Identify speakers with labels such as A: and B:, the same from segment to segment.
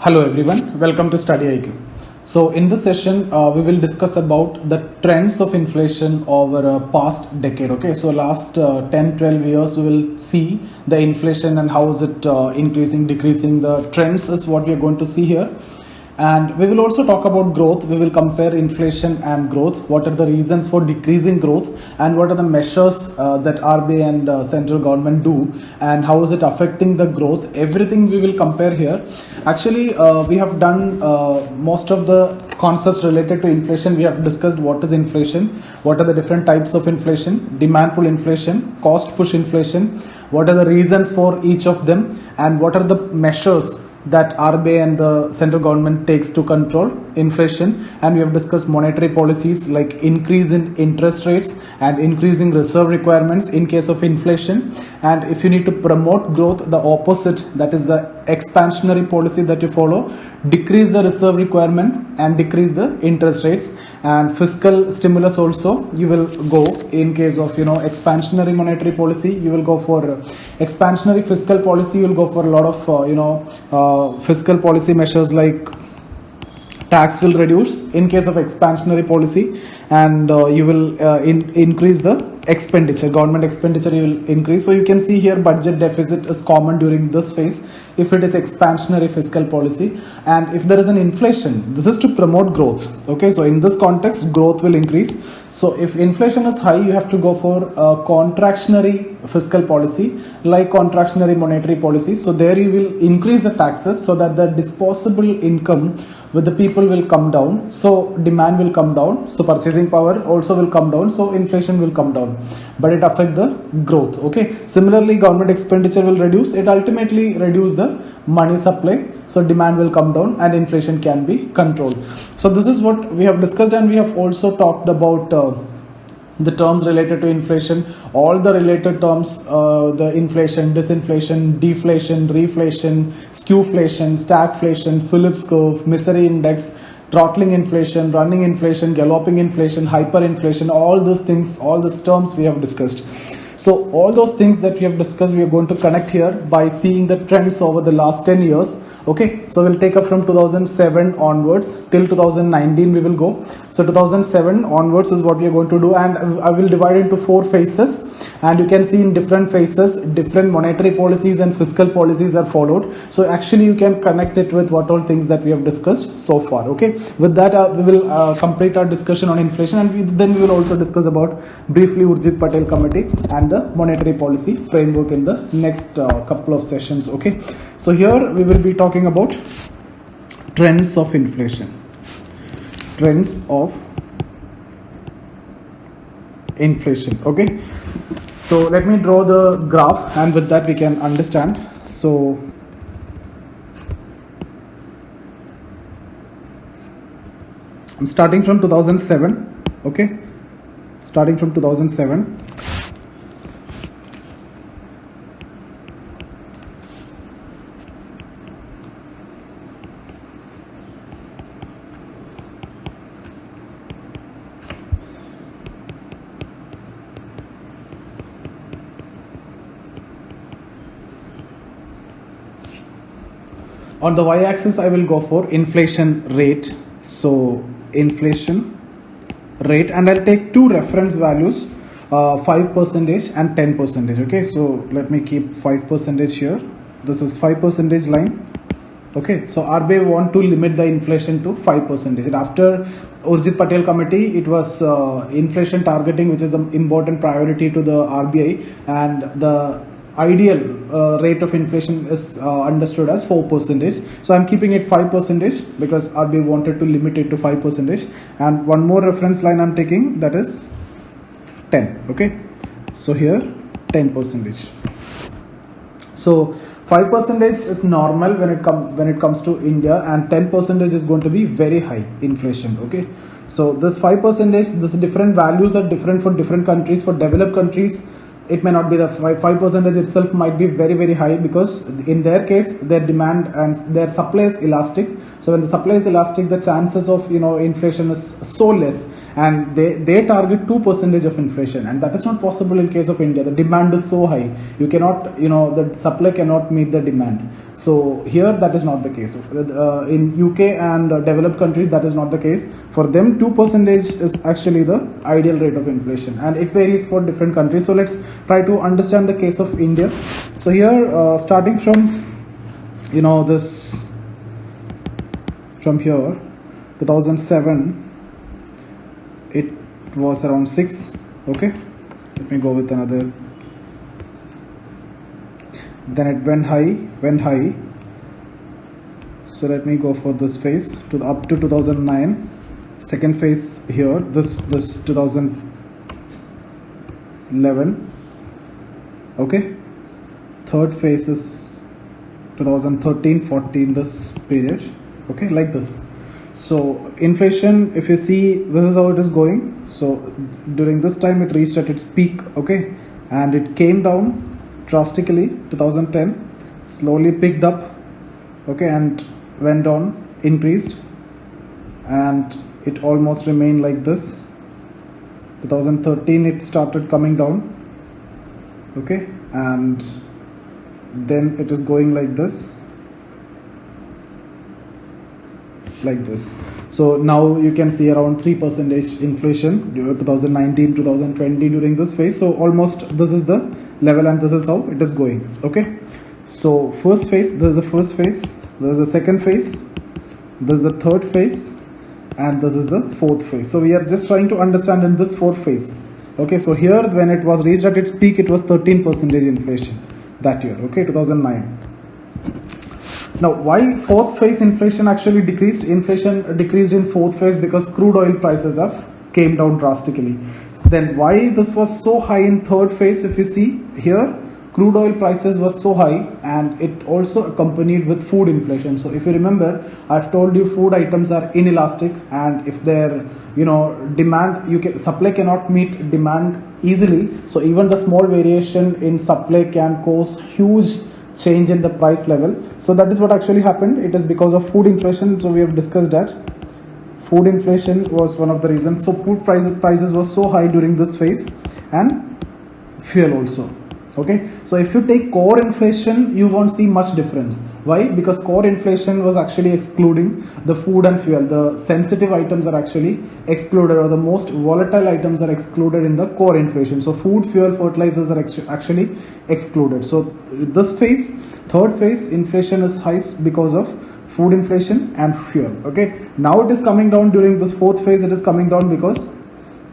A: Hello everyone, welcome to StudyIQ. So in this session, we will discuss about the trends of inflation over a past decade. Okay, so last 10-12 years, we will see the inflation and how is it increasing, decreasing. The trends is what we are going to see here. And we will also talk about growth. We will compare inflation and growth. What are the reasons for decreasing growth and what are the measures that RBI and central government do and how is it affecting the growth. Everything we will compare here. Actually, we have done most of the concepts related to inflation. We have discussed what is inflation, what are the different types of inflation, demand pull inflation, cost push inflation, what are the reasons for each of them and what are the measures that RBI and the central government takes to control inflation. And we have discussed monetary policies like increase in interest rates and increasing reserve requirements in case of inflation. And if you need to promote growth, the opposite, that is the expansionary policy that you follow, decrease the reserve requirement and decrease the interest rates. And fiscal stimulus also you will go in case of expansionary monetary policy. You will go for expansionary fiscal policy. You will go for a lot of fiscal policy measures like tax will reduce in case of expansionary policy, and you will increase the expenditure, government expenditure you will increase. So you can see here budget deficit is common during this phase if it is expansionary fiscal policy. And if there is an inflation, this is to promote growth. Okay, so in this context growth will increase. So if inflation is high, you have to go for a contractionary fiscal policy like contractionary monetary policy. So there you will increase the taxes so that the disposable income with the people will come down, so demand will come down, so purchasing power also will come down, so inflation will come down, but it affects the growth. Okay, similarly government expenditure will reduce, it ultimately reduce the money supply, so demand will come down and inflation can be controlled. So this is what we have discussed, and we have also talked about the terms related to inflation, all the related terms, the inflation, disinflation, deflation, reflation, skewflation, stagflation, Phillips curve, misery index, throttling inflation, running inflation, galloping inflation, hyperinflation, all these things, all these terms we have discussed. So all those things that we have discussed, we are going to connect here by seeing the trends over the last 10 years. Okay, so we'll take up from 2007 onwards till 2019 we will go. So 2007 onwards is what we are going to do, and I will divide into 4 phases, and you can see in different phases different monetary policies and fiscal policies are followed. So actually you can connect it with what all things that we have discussed so far. Okay, with that we will complete our discussion on inflation, and then we will also discuss about briefly Urjit Patel committee and the monetary policy framework in the next couple of sessions. Okay, so here we will be talking about trends of inflation. Trends of inflation. Okay, so let me draw the graph, and with that we can understand. So I'm starting from 2007. Okay, starting from 2007. On the y-axis, I will go for inflation rate. So inflation rate, and I'll take 2 reference values, 5% and 10%. Okay, so let me keep 5% here. This is 5% line. Okay, so RBI want to limit the inflation to 5%. After Urjit Patel committee, it was inflation targeting, which is the important priority to the RBI, and the ideal rate of inflation is understood as 4%. So I'm keeping it 5% because RBI wanted to limit it to 5%. And one more reference line I'm taking, that is 10. Okay, so here 10%. So 5% is normal when it comes to India, and 10% is going to be very high inflation. Okay, so this 5%, this different values are different for different countries. For developed countries, it may not be the 5% itself might be very, very high, because in their case their demand and their supply is elastic. So when the supply is elastic, the chances of inflation is so less, and they target 2% of inflation, and that is not possible in case of India. The demand is so high, you cannot, the supply cannot meet the demand. So here that is not the case. In UK and developed countries, that is not the case. For them, 2% is actually the ideal rate of inflation, and it varies for different countries. So let's try to understand the case of India. So here, starting from this, from here 2007, it was around 6. Okay, let me go with another. Then it went high. So let me go for this phase up to 2009. Second phase here, this 2011. Okay, third phase is 2013-14, this period. Okay, like this. So inflation, if you see, this is how it is going. So during this time it reached at its peak. Okay, and it came down drastically 2010, slowly picked up. Okay, and went on, increased, and it almost remained like this. 2013 it started coming down. Okay, and then it is going like this. So now you can see around 3% inflation 2019 2020 during this phase. So almost this is the level, and this is how it is going. Okay, so first phase, this is the first phase, this is the second phase, this is the third phase, and this is the fourth phase. So we are just trying to understand in this fourth phase. Okay, so here when it was reached at its peak, it was 13% inflation that year. Okay, 2009. Now, why fourth phase inflation actually decreased? Inflation decreased in fourth phase because crude oil prices have came down drastically. Then why this was so high in third phase? If you see here, crude oil prices was so high, and it also accompanied with food inflation. So if you remember, I've told you food items are inelastic, and if their demand, supply cannot meet demand easily. So even the small variation in supply can cause huge change in the price level. So that is what actually happened. It is because of food inflation. So we have discussed that food inflation was one of the reasons. So food prices was so high during this phase, and fuel also. Okay, so if you take core inflation, you won't see much difference. Why? Because core inflation was actually excluding the food and fuel. The sensitive items are actually excluded, or the most volatile items are excluded in the core inflation. So food, fuel, fertilizers are actually excluded. So this phase, third phase, inflation is high because of food inflation and fuel. Okay, now it is coming down. During this fourth phase, it is coming down because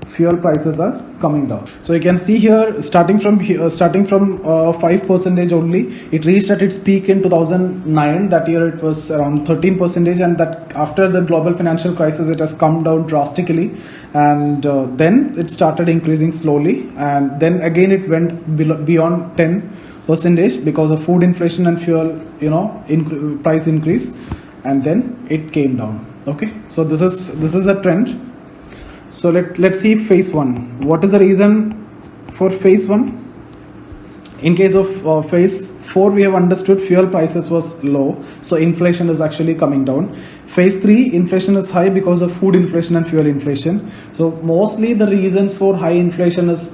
A: fuel prices are coming down. So you can see here, starting from 5% only, it reached at its peak in 2009. That year it was around 13%, and that after the global financial crisis, it has come down drastically, and then it started increasing slowly, and then again it went beyond 10% because of food inflation and fuel, price increase, and then it came down. Okay, so this is a trend. So let's see phase 1. What is the reason for phase 1? In case of phase 4, we have understood fuel prices was low, so inflation is actually coming down. Phase 3, inflation is high because of food inflation and fuel inflation. So mostly the reasons for high inflation is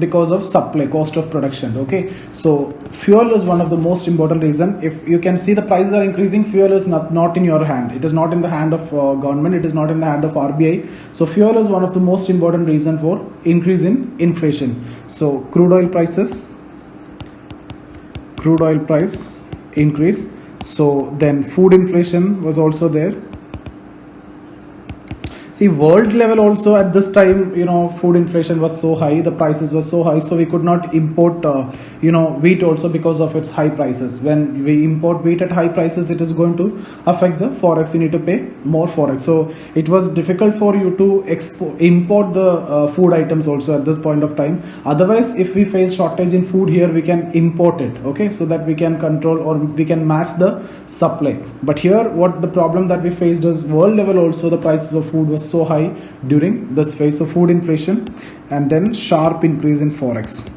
A: because of supply, cost of production. Okay, so fuel is one of the most important reason. If you can see the prices are increasing, fuel is not in your hand. It is not in the hand of government. It is not in the hand of RBI. So fuel is one of the most important reason for increase in inflation. So crude oil price increase. So then food inflation was also there. See, world level also at this time, food inflation was so high, the prices were so high, so we could not import, wheat also because of its high prices. When we import wheat at high prices, it is going to affect the forex. You need to pay more forex. So it was difficult for you to import the food items also at this point of time. Otherwise, if we face shortage in food here, we can import it, okay, so that we can control or we can match the supply. But here, what the problem that we faced is world level also the prices of food was so high during this phase of food inflation, and then sharp increase in forex.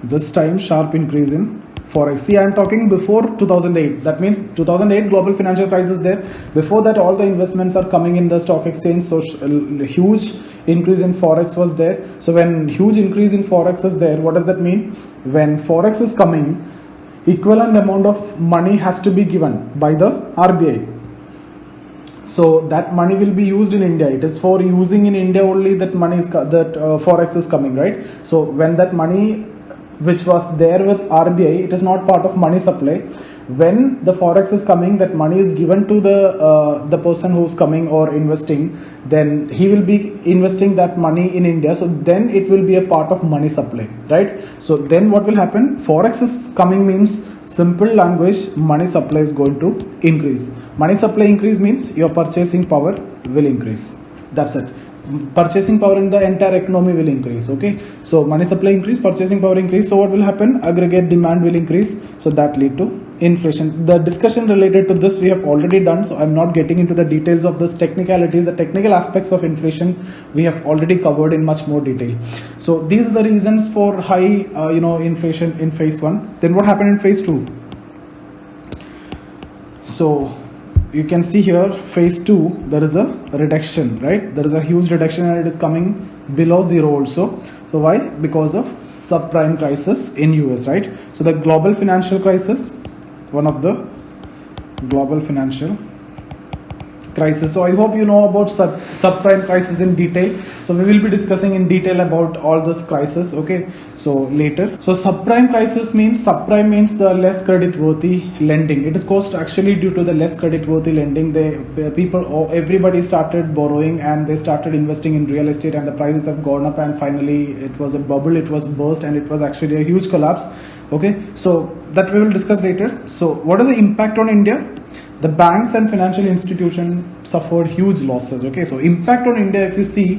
A: This time sharp increase in forex. See, I am talking before 2008. That means 2008 global financial crisis there. Before that, all the investments are coming in the stock exchange. So huge increase in forex was there. So when huge increase in forex is there, what does that mean? When forex is coming, equivalent amount of money has to be given by the RBI. So that money will be used in India. It is for using in India only that money is forex is coming, right? So when that money which was there with RBI, it is not part of money supply. When the forex is coming, that money is given to the person who is coming or investing. Then he will be investing that money in India. So then it will be a part of money supply, right? So then what will happen? Forex is coming means, simple language, money supply is going to increase. Money supply increase means your purchasing power will increase. That's it. Purchasing power in the entire economy will increase. Okay, so money supply increase, purchasing power increase. So what will happen? Aggregate demand will increase. So that lead to inflation. The discussion related to this we have already done, so I'm not getting into the details of this technicalities. The technical aspects of inflation we have already covered in much more detail. So these are the reasons for high inflation in phase 1. Then what happened in phase 2? So you can see here, phase 2, there is a reduction, right? There is a huge reduction and it is coming below zero also. So why? Because of subprime crisis in US, right? So the global financial crisis, one of the global financial crisis. So I hope you know about subprime crisis in detail. So we will be discussing in detail about all this crisis. Okay, so later. So subprime crisis means, subprime means the less credit worthy lending. It is caused actually due to the less credit worthy lending. Everybody started borrowing and they started investing in real estate, and the prices have gone up, and finally it was a bubble, it was burst, and it was actually a huge collapse. Okay, so that we will discuss later. So what is the impact on India? The banks and financial institutions suffered huge losses. Okay, so impact on India, if you see,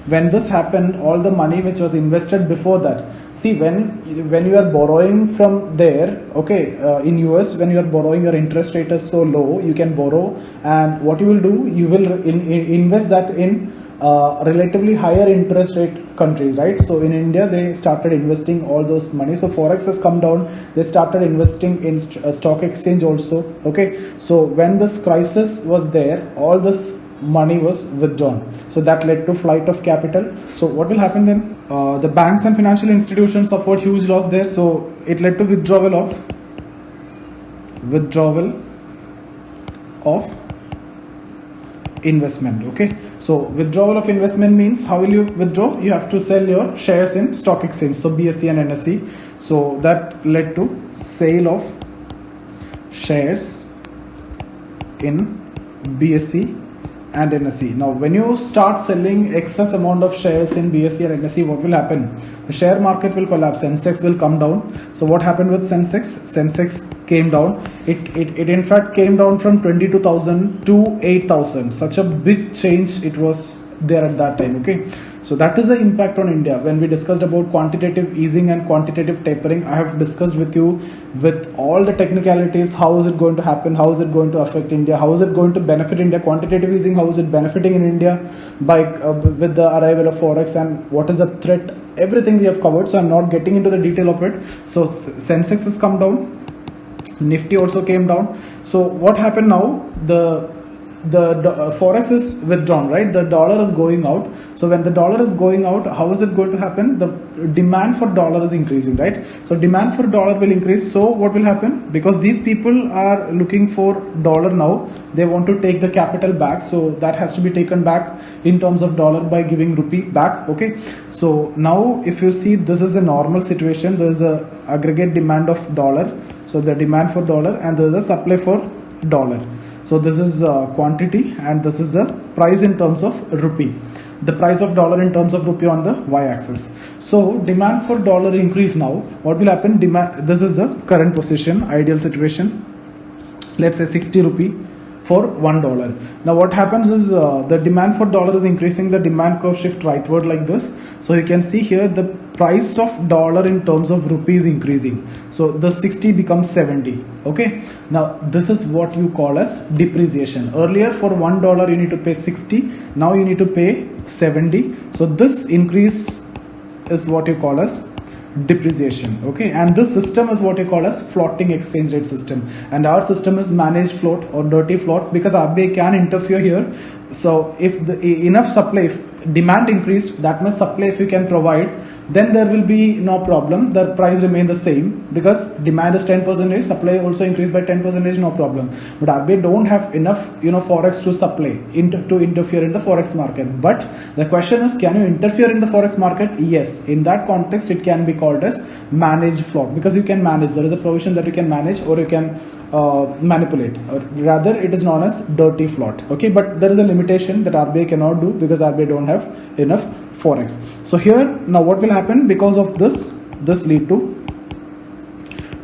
A: when this happened, all the money which was invested before that. See, when you are borrowing from there, okay, in US, when you are borrowing, your interest rate is so low, you can borrow, and what you will do, you will invest that in relatively higher interest rate countries, right? So in India, they started investing all those money. So forex has come down, they started investing in stock exchange also. Okay, so when this crisis was there, all this money was withdrawn. So that led to flight of capital. So what will happen then? The banks and financial institutions suffered huge loss there. So it led to withdrawal of investment. Okay, so withdrawal of investment means, how will you withdraw? You have to sell your shares in stock exchange, so BSE and NSE. So that led to sale of shares in BSE and NSE. Now when you start selling excess amount of shares in BSE and NSE, what will happen? The share market will collapse, Sensex will come down. So what happened with Sensex? Sensex came down. It in fact came down from 22,000 to 8,000. Such a big change it was there at that time. Okay, so that is the impact on India. When we discussed about quantitative easing and quantitative tapering, I have discussed with you with all the technicalities. How is it going to happen? How is it going to affect India? How is it going to benefit India? Quantitative easing, how is it benefiting in India by with the arrival of forex, and what is the threat? Everything we have covered, so I'm not getting into the detail of it. So Sensex has come down, Nifty also came down. So what happened now? The forex is withdrawn, right? The dollar is going out. So when the dollar is going out, how is it going to happen? The demand for dollar is increasing, right? So demand for dollar will increase. So what will happen? Because these people are looking for dollar now, they want to take the capital back. So that has to be taken back in terms of dollar by giving rupee back. Okay, so now if you see, this is a normal situation. There is a aggregate demand of dollar. So the demand for dollar, and there is a supply for dollar. So this is quantity, and this is the price in terms of rupee. The price of dollar in terms of rupee on the y-axis. So demand for dollar increase now. What will happen? Demand. This is the current position, ideal situation. Let's say 60 rupee for $1. Now what happens is the demand for dollar is increasing. The demand curve shift rightward like this. So you can see here the price of dollar in terms of rupee is increasing. So the 60 becomes 70. Okay, now this is what you call as depreciation. Earlier for $1 you need to pay 60. Now you need to pay 70. So this increase is what you call as depreciation. Okay, and this system is what you call as floating exchange rate system, and our system is managed float or dirty float, because RBI can interfere here. So if the enough supply, if demand increased, that much supply if you can provide, then there will be no problem, the price remain the same, because demand is 10%, supply also increased by 10%, no problem. But RBI don't have enough forex to supply to interfere in the forex market. But the question is, can you interfere in the forex market? Yes, in that context it can be called as managed float, because you can manage, there is a provision that you can manage or you can manipulate, or rather it is known as dirty float. Okay, but there is a limitation that RBI cannot do, because RBI don't have enough forex. So here now what will happen, because of this lead to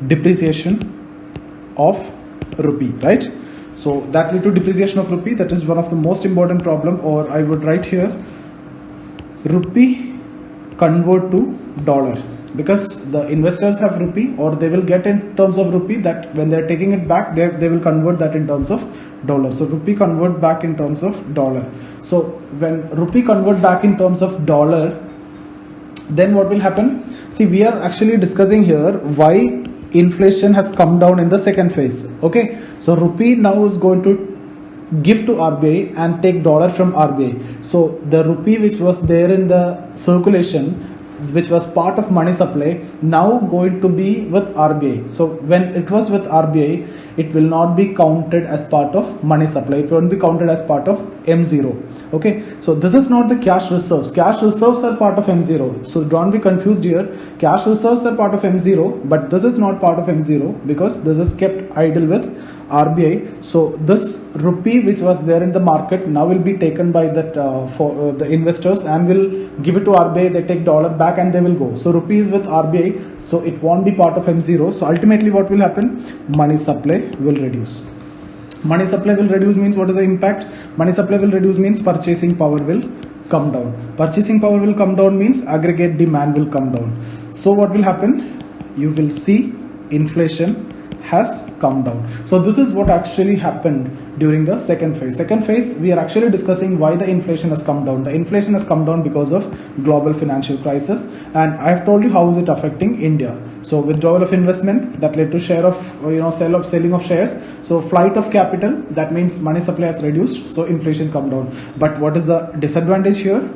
A: depreciation of rupee, right? So that lead to depreciation of rupee, that is one of the most important problem, or I would write here rupee convert to dollar, because the investors have rupee, or they will get in terms of rupee, that when they are taking it back, they will convert that in terms of dollar. So rupee convert back in terms of dollar. So when rupee convert back in terms of dollar, then what will happen? See, we are actually discussing here why inflation has come down in the second phase. Okay, so rupee now is going to give to RBI and take dollar from RBI. So the rupee which was there in the circulation, which was part of money supply, now going to be with RBI. So when it was with RBI, it will not be counted as part of money supply, it won't be counted as part of M0. Okay, so this is not the cash reserves. Cash reserves are part of M0, so don't be confused here. Cash reserves are part of M0, but this is not part of M0, because this is kept idle with RBI. So this rupee which was there in the market now will be taken by that for the investors, and will give it to RBI. They take dollar back and they will go. So rupee is with RBI, so it won't be part of M0. So ultimately what will happen? Money supply will reduce. Money supply will reduce means, what is the impact? Money supply will reduce means purchasing power will come down. Purchasing power will come down means aggregate demand will come down. So what will happen? You will see inflation has come down. So this is what actually happened during the second phase. Second phase, we are actually discussing why the inflation has come down. The inflation has come down because of global financial crisis, and I have told you how is it affecting India. So withdrawal of investment, that led to share of selling of shares. So flight of capital, that means money supply has reduced, so inflation come down. But what is the disadvantage here?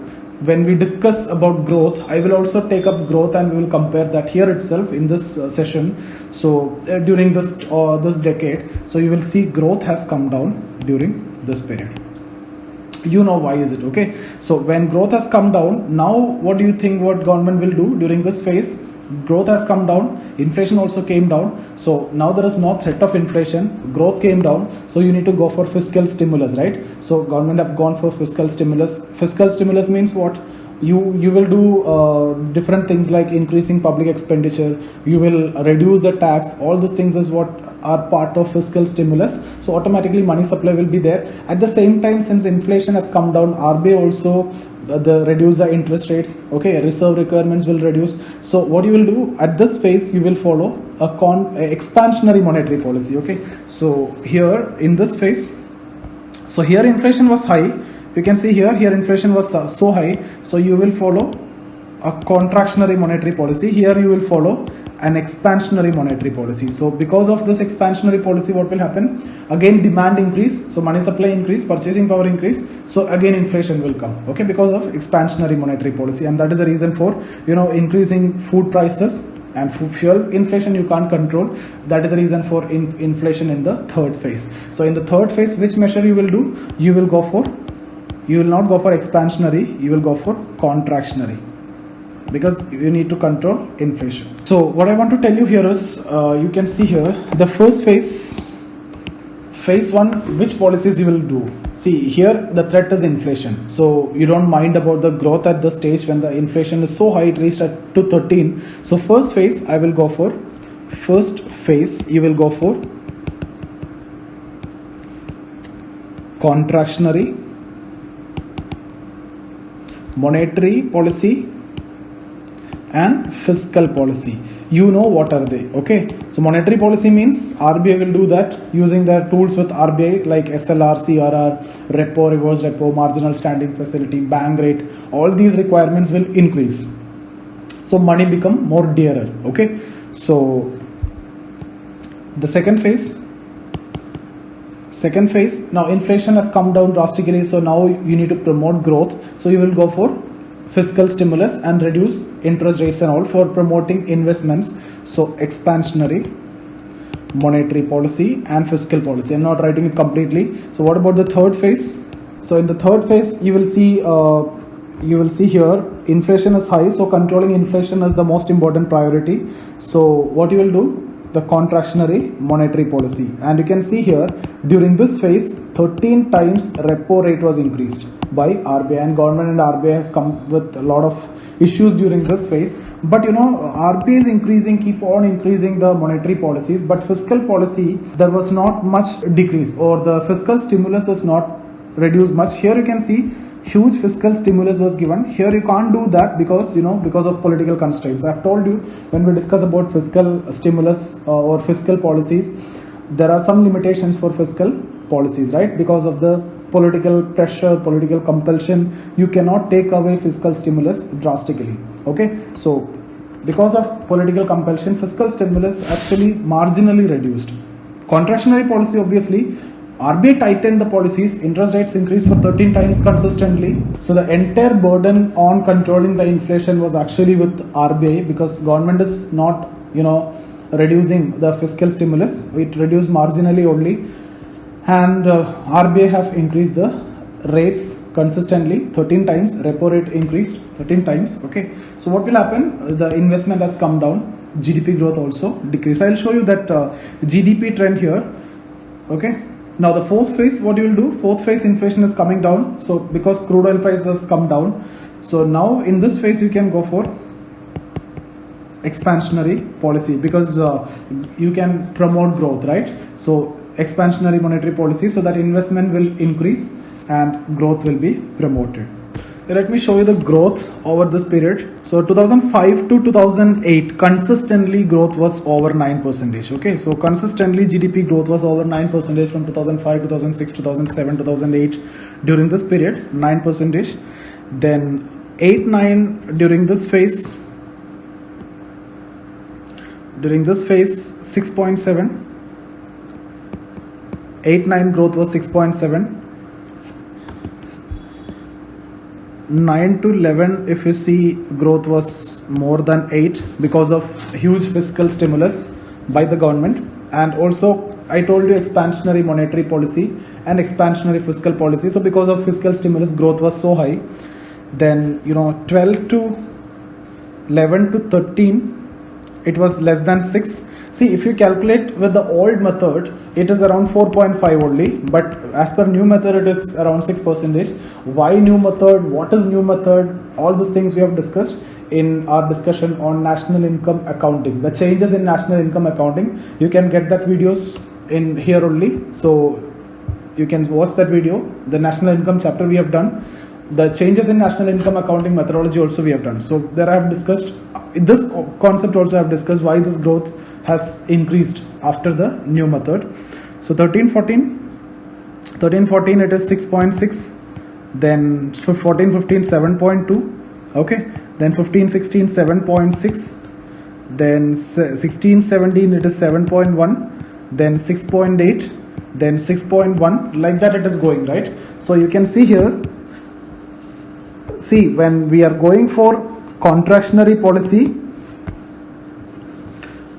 A: When we discuss about growth, I will also take up growth and we will compare that here itself in this session. So during this decade, so you will see growth has come down during this period. You know why is it? Okay, so when growth has come down, now what do you think what government will do during this phase? Growth has come down, inflation also came down, so now there is no threat of inflation, growth came down, so you need to go for fiscal stimulus, right? So government have gone for fiscal stimulus. Fiscal stimulus means what? You will do different things like increasing public expenditure, you will reduce the tax, all these things is what are part of fiscal stimulus. So automatically money supply will be there. At the same time, since inflation has come down, RBI also reduce the interest rates. Okay, reserve requirements will reduce. So what you will do at this phase, you will follow a expansionary monetary policy. Okay, so here in this phase, so here inflation was high. You can see here inflation was so high, so you will follow a contractionary monetary policy. Here you will follow an expansionary monetary policy. So because of this expansionary policy, what will happen? Again demand increase, so money supply increase, purchasing power increase, so again inflation will come. Okay, because of expansionary monetary policy, and that is the reason for increasing food prices. And fuel inflation you can't control. That is the reason for inflation in the third phase. So in the third phase, which measure you will do? You will not go for expansionary, you will go for contractionary, because you need to control inflation. So what I want to tell you here is, you can see here the first phase, phase 1, which policies you will do. See here the threat is inflation, so you don't mind about the growth at the stage when the inflation is so high, it reached to 13. So first phase I will go for, you will go for contractionary monetary policy and fiscal policy. You know what are they? Okay, so monetary policy means RBI will do that using their tools with RBI like SLR, CRR, repo, reverse repo, marginal standing facility, bank rate. All these requirements will increase. so money become more dearer. Okay, so the second phase, now inflation has come down drastically, so now you need to promote growth, so you will go for fiscal stimulus and reduce interest rates and all for promoting investments. So expansionary monetary policy and fiscal policy. I'm not writing it completely. So what about the third phase? So in the third phase, you will see here inflation is high, so controlling inflation is the most important priority. So what you will do? The contractionary monetary policy, and you can see here during this phase 13 times repo rate was increased by RBI, and government and RBI has come with a lot of issues during this phase. But RBI is keep on increasing the monetary policies, but fiscal policy there was not much decrease, or the fiscal stimulus is not reduced much. Here you can see huge fiscal stimulus was given. Here you can't do that because because of political constraints. I've told you when we discuss about fiscal stimulus or fiscal policies, there are some limitations for fiscal policies, right? Because of the political pressure, political compulsion, you cannot take away fiscal stimulus drastically. Okay, so because of political compulsion, fiscal stimulus actually marginally reduced. Contractionary policy, obviously RBI tightened the policies, interest rates increased for 13 times consistently. So the entire burden on controlling the inflation was actually with RBI, because government is not reducing the fiscal stimulus. It reduced marginally only, and RBI have increased the rates consistently 13 times. Repo rate increased 13 times. Okay, so what will happen? The investment has come down, GDP growth also decreased. I'll show you that GDP trend here. Okay, now the fourth phase, what you will do? Fourth phase, inflation is coming down, so because crude oil prices has come down, so now in this phase you can go for expansionary policy, because you can promote growth, right? So expansionary monetary policy, so that investment will increase and growth will be promoted. Let me show you the growth over this period. So 2005 to 2008, consistently growth was over 9%. Okay, so consistently GDP growth was over 9% from 2005, 2006, 2007, 2008. During this period, 9%. Then 8-9 during this phase. During this phase, 6.7. 8-9 growth was 6.7. 9 to 11, if you see, growth was more than 8 because of huge fiscal stimulus by the government. And also I told you expansionary monetary policy and expansionary fiscal policy. So because of fiscal stimulus, growth was so high. Then 12 to 11 to 13, it was less than 6. See, if you calculate with the old method, it is around 4.5 only, but as per new method, it is around 6%. Why new method? What is new method? All these things we have discussed in our discussion on national income accounting. The changes in national income accounting, you can get that videos in here only. So you can watch that video. The national income chapter we have done. The changes in national income accounting methodology also we have done. So there I have discussed this concept also. I have discussed why this growth has increased after the new method. So 13-14 it is 6.6, then 14-15 7.2, okay, then 15-16 7.6, then 16-17 it is 7.1, then 6.8, then 6.1, like that it is going, right? So you can see here, see, when we are going for contractionary policy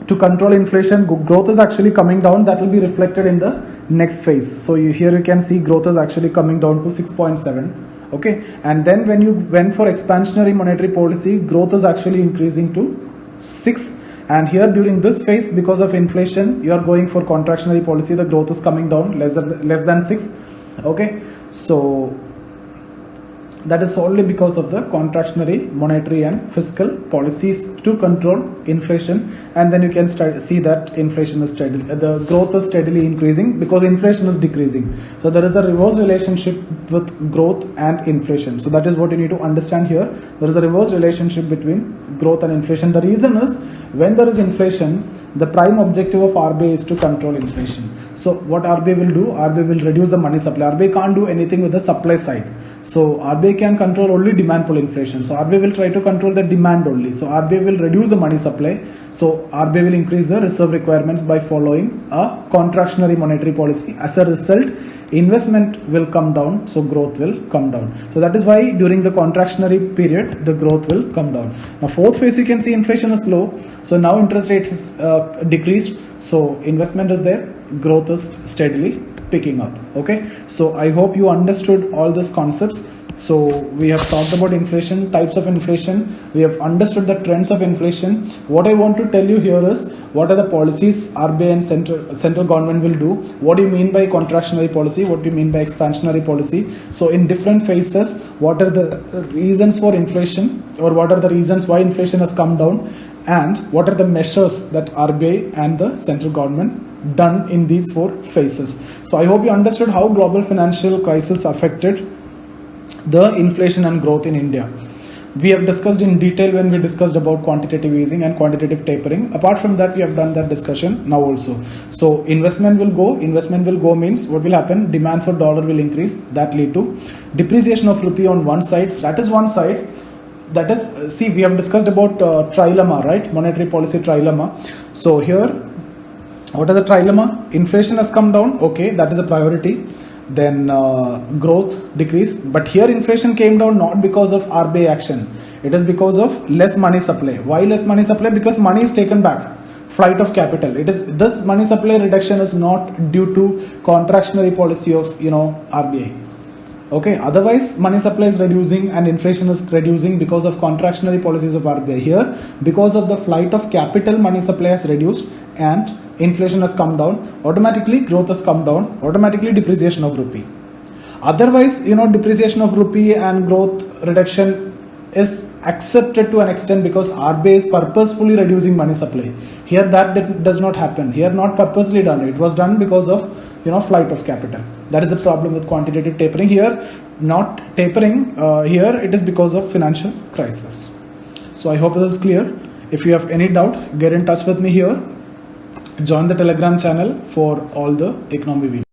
A: to control inflation, growth is actually coming down. That will be reflected in the next phase. So here you can see growth is actually coming down to 6.7. Okay, and then when you went for expansionary monetary policy, growth is actually increasing to 6. And here during this phase, because of inflation, you are going for contractionary policy. The growth is coming down less than 6. Okay, so that is solely because of the contractionary monetary and fiscal policies to control inflation. And then you can see that inflation is steady, the growth is steadily increasing because inflation is decreasing. So there is a reverse relationship with growth and inflation. So that is what you need to understand here. There is a reverse relationship between growth and inflation. The reason is, when there is inflation, the prime objective of RBI is to control inflation. So what RBI will do? RBI will reduce the money supply. RBI can't do anything with the supply side. So RBI can control only demand pull inflation. So RBI will try to control the demand only. So RBI will reduce the money supply. So RBI will increase the reserve requirements by following a contractionary monetary policy. As a result, investment will come down, so growth will come down. So that is why during the contractionary period, the growth will come down. Now fourth phase, you can see inflation is low. So now interest rate is decreased. So investment is there, growth is steadily picking up. Okay, so I hope you understood all these concepts. So we have talked about inflation, types of inflation. We have understood the trends of inflation. What I want to tell you here is what are the policies RBI and central government will do. What do you mean by contractionary policy? What do you mean by expansionary policy? So in different phases, what are the reasons for inflation, or what are the reasons why inflation has come down, and what are the measures that RBI and the central government done in these four phases. So I hope you understood how global financial crisis affected the inflation and growth in India. We have discussed in detail when we discussed about quantitative easing and quantitative tapering. Apart from that, we have done that discussion now also. So investment will go means what will happen? Demand for dollar will increase. That lead to depreciation of rupee on one side. That is one side. That is, see, we have discussed about trilemma, right? Monetary policy trilemma. So here, what are the trilemma? Inflation has come down. Okay, that is a priority. Then growth decreased, but here inflation came down not because of RBI action. It is because of less money supply. Why less money supply? Because money is taken back. Flight of capital. It is, this money supply reduction is not due to contractionary policy of RBI. Okay, otherwise money supply is reducing and inflation is reducing because of contractionary policies of RBI. Here, because of the flight of capital, money supply has reduced and inflation has come down. Automatically growth has come down. Automatically depreciation of rupee. Otherwise, depreciation of rupee and growth reduction is accepted to an extent because RBI is purposefully reducing money supply. Here that does not happen. Here not purposely done. It was done because of flight of capital. That is the problem with quantitative tapering. Here not tapering. Here it is because of financial crisis. So I hope this is clear. If you have any doubt, get in touch with me here. Join the Telegram channel for all the economy videos.